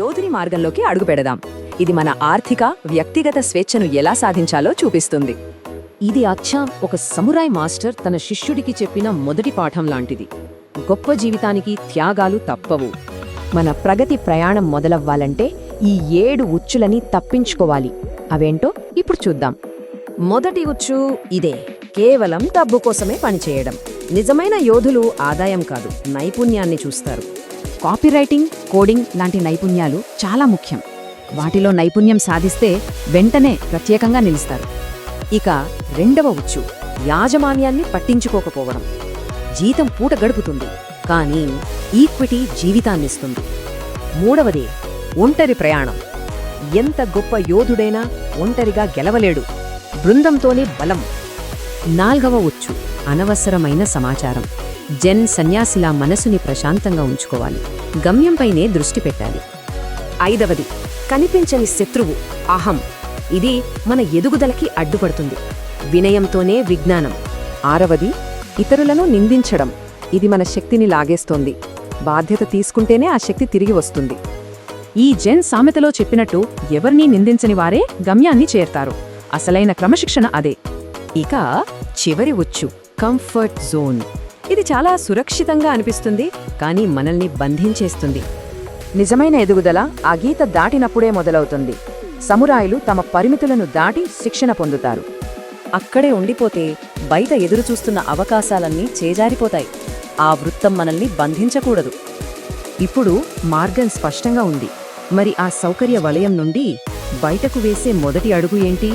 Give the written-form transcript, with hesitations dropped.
యోధుని మార్గంలోకి అడుగుపెడదాం. ఇది మన ఆర్థిక, వ్యక్తిగత స్వేచ్ఛను ఎలా సాధించాలో చూపిస్తుంది. ఇది అచ్చా ఒక సమురాయ్ మాస్టర్ తన శిష్యుడికి చెప్పిన మొదటి పాఠం లాంటిది. గొప్ప జీవితానికి త్యాగాలు తప్పవు. మన ప్రగతి ప్రయాణం మొదలవ్వాలంటే ఈ 7 ఉచ్చులని తప్పించుకోవాలి. అవేంటో ఇప్పుడు చూద్దాం. మొదటి ఉచ్చు ఇదే: కేవలం డబ్బు కోసమే పనిచేయడం. నిజమైన యోధులు ఆదాయం కాదు, నైపుణ్యాన్ని చూస్తారు. కాపీరైటింగ్, కోడింగ్ లాంటి నైపుణ్యాలు చాలా ముఖ్యం. వాటిలో నైపుణ్యం సాధిస్తే వెంటనే ప్రత్యేకంగా నిలుస్తారు. ఇక రెండవ ఉచ్చు యాజమాన్యాన్ని పట్టించుకోకపోవడం. జీతం పూట గడుపుతుంది, కానీ ఈక్విటీ జీవితాన్నిస్తుంది. మూడవది ఒంటరి ప్రయాణం. ఎంత గొప్ప యోధుడైనా ఒంటరిగా గెలవలేడు, బృందంతోనే బలం. నాల్గవ ఉచ్చు అనవసరమైన సమాచారం. జెన్ సన్యాసిలా మనసుని ప్రశాంతంగా ఉంచుకోవాలి. గమ్యంపైనే దృష్టి పెట్టాలి. ఐదవది కనిపించని శత్రువు అహం. ఇది మన ఎదుగుదలకి అడ్డుపడుతుంది. వినయంతోనే విజ్ఞానం. ఆరవది ఇతరులను నిందించడం. ఇది మన శక్తిని లాగేస్తోంది. బాధ్యత తీసుకుంటేనే ఆ శక్తి తిరిగి వస్తుంది. ఈ జెన్ సామెతలో చెప్పినట్టు ఎవరినీ నిందించని వారే గమ్యాన్ని చేరతారు. అసలైన క్రమశిక్షణ అదే. ఇక చివరి ఉచ్చు కంఫర్ట్ జోన్. ఇది చాలా సురక్షితంగా అనిపిస్తుంది, కానీ మనల్ని బంధించేస్తుంది. నిజమైన ఎదుగుదల ఆ గీత దాటినప్పుడే మొదలవుతుంది. సమురాయిలు తమ పరిమితులను దాటి శిక్షణ పొందుతారు. అక్కడే ఉండిపోతే బయట ఎదురుచూస్తున్న అవకాశాలన్నీ చేజారిపోతాయి. ఆ వృత్తం మనల్ని బంధించకూడదు. ఇప్పుడు మార్గం స్పష్టంగా ఉంది. మరి ఆ సౌకర్య వలయం నుండి బయటకు వేసే మొదటి అడుగు ఏంటి?